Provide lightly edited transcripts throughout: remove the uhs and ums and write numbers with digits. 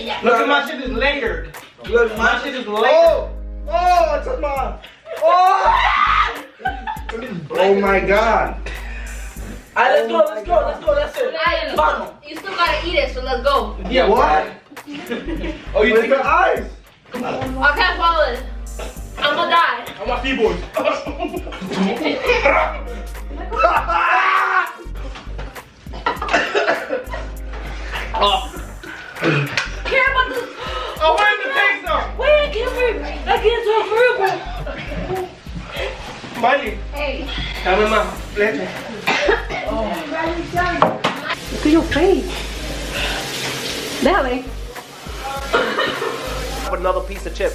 yeah. Look at my shit is layered. Look, my shit is layered. Oh, it's a mom. Oh! Oh my god. Alright, let's go, that's it. Alright, you still gotta eat it, so let's go. Yeah, what? Oh, you think the eyes? I can't swallow it. I'm gonna die. I'm my keyboard. Oh. Care about this. Oh, where's the taste though? Wait, I can't talk for real. Miley. Hey. Dame más. Leche. Look at your face. Déjame. Another piece of chip.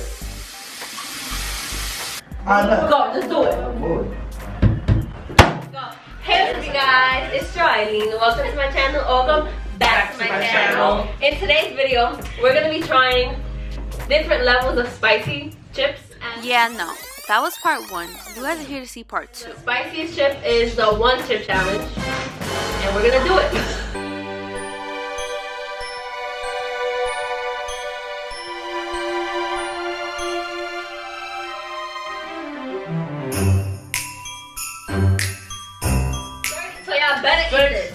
Let's go, let's do it. Go. Hey, what's up, you guys? It's Eileen. Welcome to my channel. Welcome back to my channel. In today's video, we're gonna be trying different levels of spicy chips. And yeah, no, that was part 1. You guys are here to see part 2. the spiciest chip is the 1 chip challenge, and we're gonna do it. So y'all better eat this.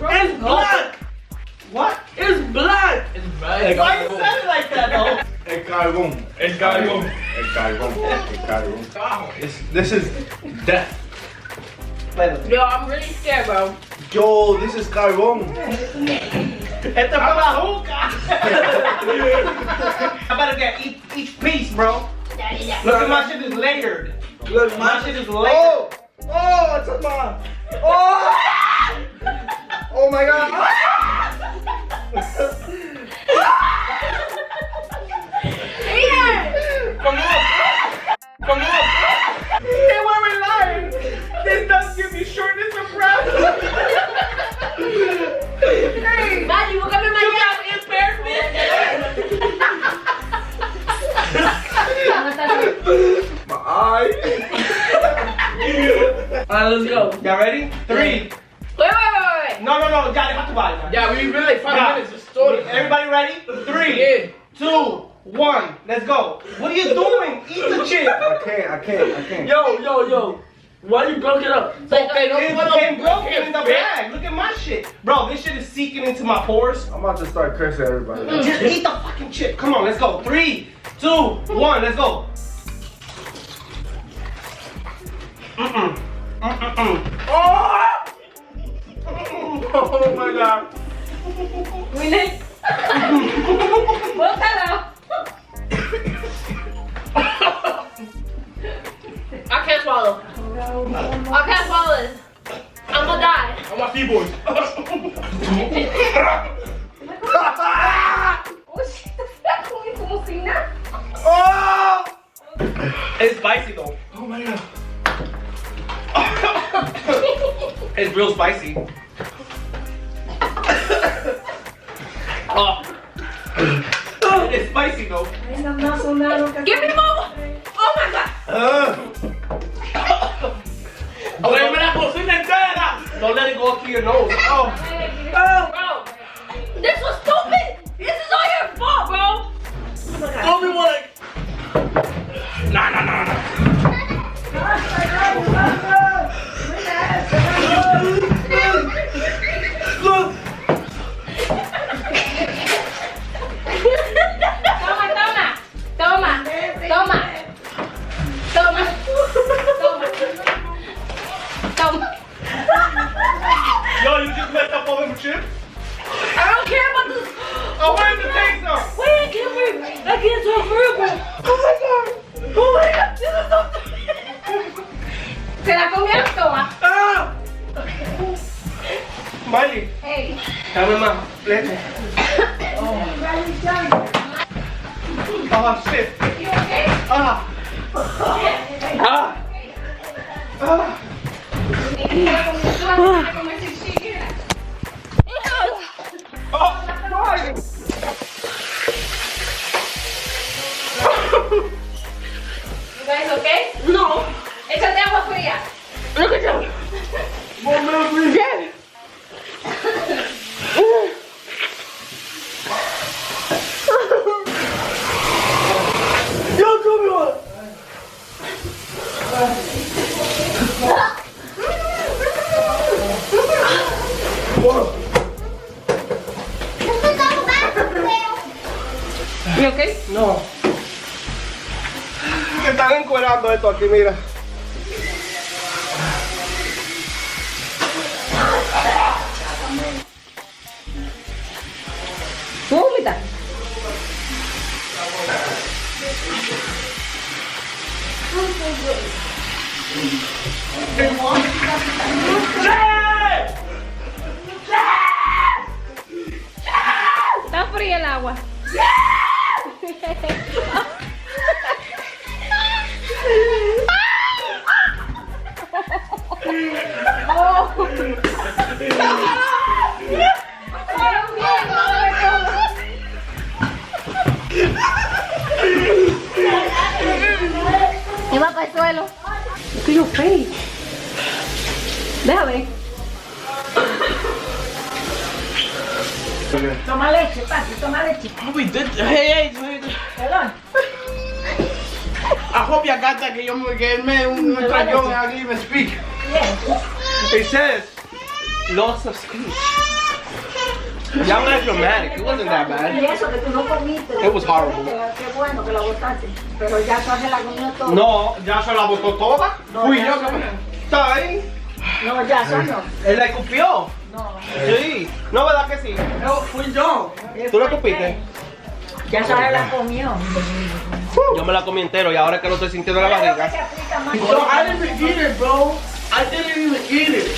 It's black! What? It's black! It's black. Why you said it like that though? El carbón. El carbón. El carbón. El carbón. This is death. Yo, I'm really scared, bro. Yo, this is carbón. Esto fue la juca. I better get each piece, bro. Yeah. Look at my shit is layered. Look, My shit is layered. Oh, it's a mom. Oh! Oh my god. Come on. Come on. They weren't lying. This does give you shortness of breath. Hey, Maddie, look up in my you got embarrassment. My eyes. Alright, let's go. Y'all ready? 3. Wait. No. Y'all have to buy it. Yeah, we been like 5 minutes to store it. Everybody ready? 3, 2, 1. Let's go. What are you doing? Eat the chip. I can't. Yo. Why you broke it up? Okay, It became broken in the bag. Look at my shit. Bro, this shit is seeking into my pores. I'm about to start cursing everybody. Just eat the fucking chip. Come on, let's go. 3, 2, 1, let's go. Oh my god. We need. What color? I can't swallow. I can't swallow this. I'm gonna die. I'm my keyboard. Oh shit, está comiendo como si nada. Oh! It's spicy though. Oh my god. It's real spicy. Oh. It's spicy though. Give me more. Oh my god. Óyeme la cocina entera. Don't let it go up to your nose. Oh. Bro, this was stupid. This is all your fault, bro. Don't be one like. Nah. Look. Toma. Yo, you just messed up all them chips? I don't care about this. Oh, where's the taste though? Wait, I can't talk for real, bro. Oh my god. This is so ¿Se la comieron? Toma. Ah! Miley. Hey. Dame más. Leche. Oh shit. You okay? Ah. You guys okay? No. Échate agua fría. Look at you. You okay? No. Me están encuerando esto aquí, mira. ¿Tú vomitas? Está fría el agua. Y va para el suelo. Look at your face. Déjame. Toma leche, papi, toma leche. We did. Hey. Perdón. I hope you got that, que yo me quedé un trayón and I didn't even speak. It says, loss of speech. Y'all not dramatic. It wasn't that Y bad. eso que tú no comiste. It was horrible. Qué bueno que lo botaste. Pero ya se la comió todo. No, ya se la botó toda. No, Fui ya yo se que me... no. ¿Está ahí? No, ya no. Él la escupió. No. Sí. ¿No, verdad que sí? No, fui yo. ¿Tú la escupiste? Ya se la comió. Yo me la comí entero y ahora que lo estoy sintiendo en la barriga. No, I didn't even eat it, bro. I didn't even eat it.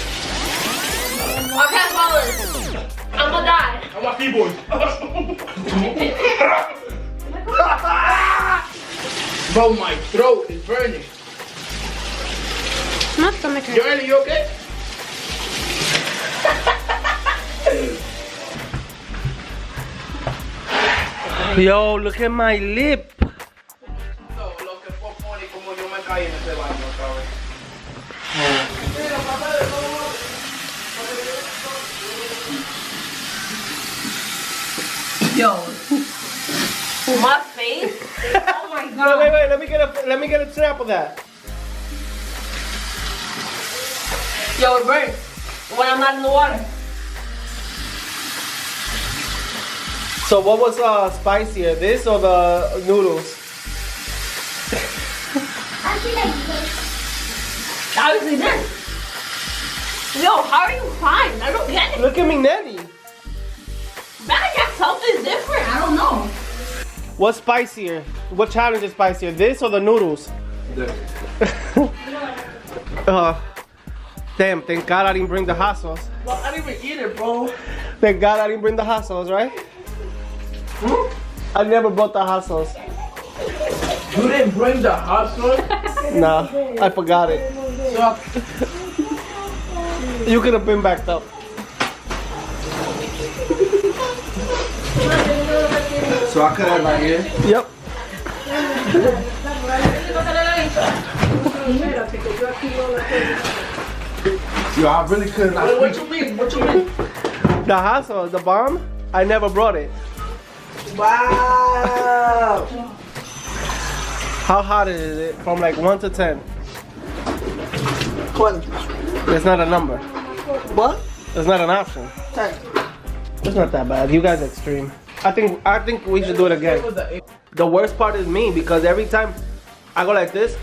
Okay, fellas. I'm gonna die. I'm a keyboard. Bro, my throat is burning. My stomach hurts. Joanna, you okay? Yo, look at my lip. No, lo que fue funny como yo me caí en ese baño, ¿sabes? Yo. My face? Oh my God. Wait. Let me get a snap of that. Yo, it burns when I'm not in the water. So what was spicier, this or the noodles? Obviously this. Yo, how are you crying? I don't get it. Look at me, Nelly. Better get something different. I don't know. What's spicier? What challenge is spicier, this or the noodles? Damn, thank God I didn't bring the hot sauce. Well, I didn't even eat it, bro. Thank God I didn't bring the hot sauce, right? I never brought the hot sauce. You didn't bring the hot sauce? Nah, I forgot it. So, You could have been backed up. so I could have like it. Yep. Yo, I really couldn't. Wait, what you mean? What you mean? The hot sauce, the bomb, I never brought it. Wow. How hot is it? From like 1 to 10. 20. It's not a number. What? It's not an option. 10. It's not that bad. You guys are extreme. I think we should do it again. The worst part is me because every time I go like this,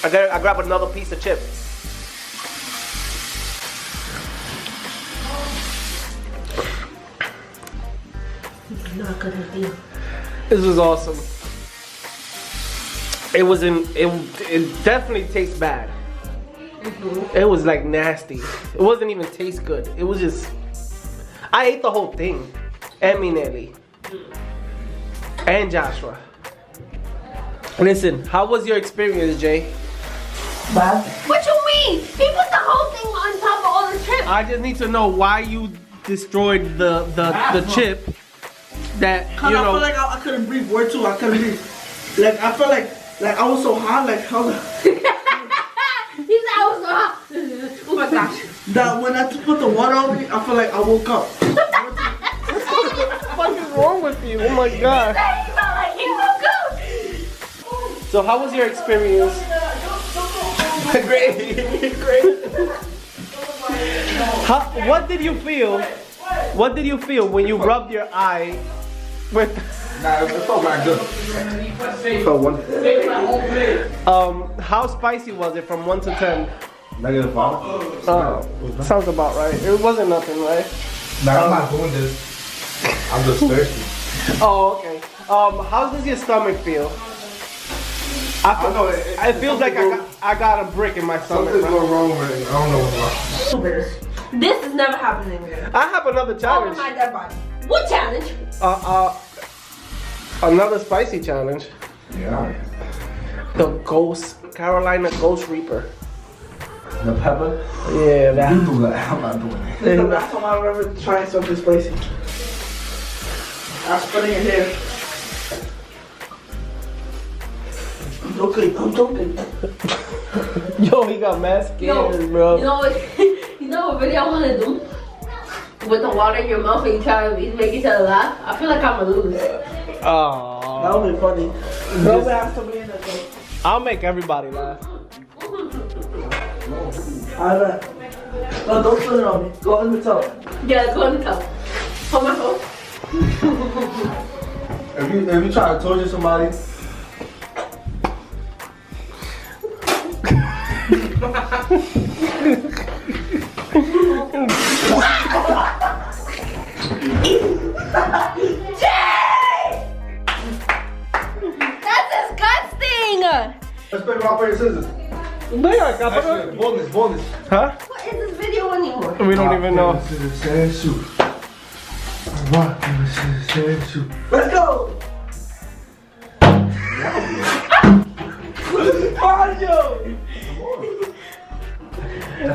I grab another piece of chip. This was awesome. It definitely tastes bad. It was like nasty. It wasn't even taste good. It was just, I ate the whole thing. And me, Nelly. And Joshua. Listen, how was your experience, Jay? Bad. What you mean? He put the whole thing on top of all the chips. I just need to know why you destroyed the chip that, you Cause I feel know. like I couldn't breathe. Word two, I couldn't breathe. Like I felt like I was so hot. Like how He said I was so hot. Oh my gosh. that when I put the water on me, I feel like I woke up. What is wrong with you? Oh my God. He felt like he woke up. So how was your experience? Great. What did you feel? What did you feel when you rubbed your eye With Nah, it felt like good. Felt wonderful. how spicy was it from 1 to 10? -5. Sounds about right. It wasn't nothing, right? Nah, I'm not doing this. I'm just thirsty. Oh, okay. How does your stomach feel? I know it feels like I got a brick in my stomach. Something's Right? going wrong with it. I don't know what's wrong. This is never happening again. I have another Over challenge. my dead body. What challenge? Another spicy challenge. Yeah. The Carolina Ghost Reaper. The pepper? Yeah, that. You do that. I'm not doing it. This is the last time I've ever tried something spicy. I'm spinning it here. I'm joking. Yo, he got mad scared, bro. You know what? You know what video I want to do? With the water in your mouth and you try to make each other laugh. I feel like I'm gonna lose. Oh. That would be funny. Nobody has to be in it though. I'll make everybody laugh. Alright. No, don't put it on me. Go in the top. Yeah, let's go in the tub. Hold my phone. If you try to torture somebody, That's disgusting! let's play rock, paper, scissors. Actually, bonus. Huh? What is this video anymore? We don't even know. Rock, paper, scissors, sand, shoot. Rock, paper, scissors, sand, shoot. Let's go! Mario!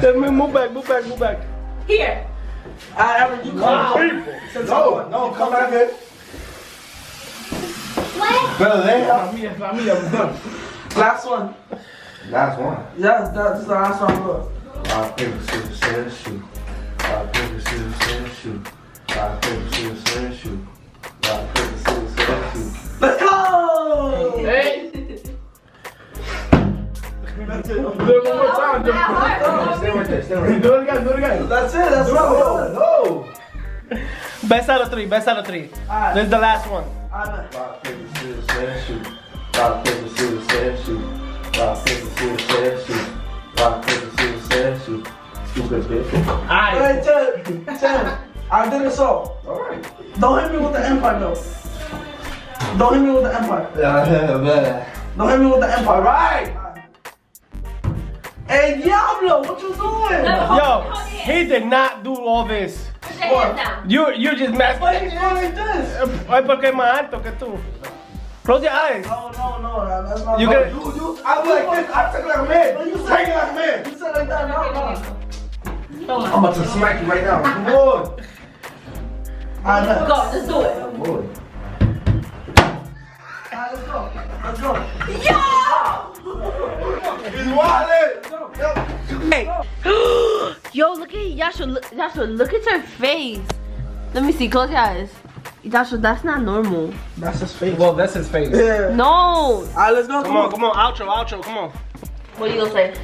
Let me move back. Here. Aaron, you come. No, come back here. Better lay out. Last one. Last one. Yes, that's the last one. Look. Rock, paper, scissors, sand, shoot. Rock, paper, scissors, sand, shoot. Rock, paper, scissors, sand, shoot. Rock, paper, scissors, sand, shoot. Let's go! Hey. That's it. Stay right there, stay right there. Do it again. That's it. That's what we're doing. No. Best out of three. Alright. This is the last one. Alright. Rock, paper, scissors, sand, shoot. Rock, paper, scissors, sand, shoot. Rock, paper, scissors, sand, shoot. Rock, paper, scissors, sand, shoot. Stupid bitch. Alright, Chen. I did it so. Alright. Don't hit me with the empire though. Don't hit me with the empire. Yeah, man. Don't hit me with the empire. Alright. Hey, Diablo, what you doing? Yo, he did not do all this. Put your hands down. You're just messing. Why you doing like this? Ay, porque es más alto que tú. Close your eyes. No, that's not. You no, gonna- You, I was like this. I took it like a man. No, you Take it said like a man. You said like that. No. Come I'm about to smack you right now. Come on. Alright, Go, just do it. Come on. let's go. Yo! He's wildin'. Hey. Yo, look at Yasha. Look at your face. Let me see. Close your eyes. Yasha, that's not normal. That's his face. Well, that's his face. Yeah. No. Alright, let's go. Come on. Outro. Come on. What are you gonna say?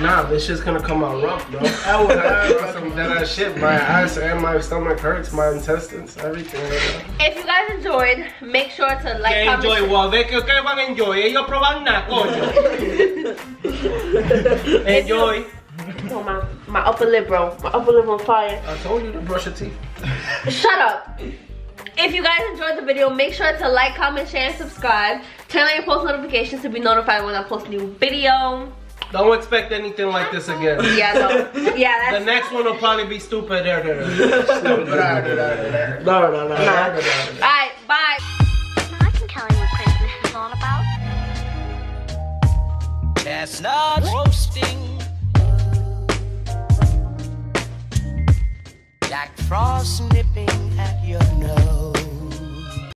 Nah, this shit's gonna come out rough, bro. I was some dead ass shit. My ass and my stomach hurts, my intestines, everything. If you guys enjoyed, make sure to like, ¿Qué comment, enjoy? Well, ¿de qué van a enjoy? Ellos proban nada, coño. Enjoy. Oh, my upper lip, bro. My upper lip on fire. I told you to brush your teeth. Shut up. If you guys enjoyed the video, make sure to like, comment, share, and subscribe. Turn on your post notifications to be notified when I post a new video. Don't expect anything like this again. Yeah, no. Yeah, The that's... next one will probably be stupid. No. Alright, bye. I can tell you what Christmas is all about. Chestnuts roasting, Jack Frost nipping at your nose.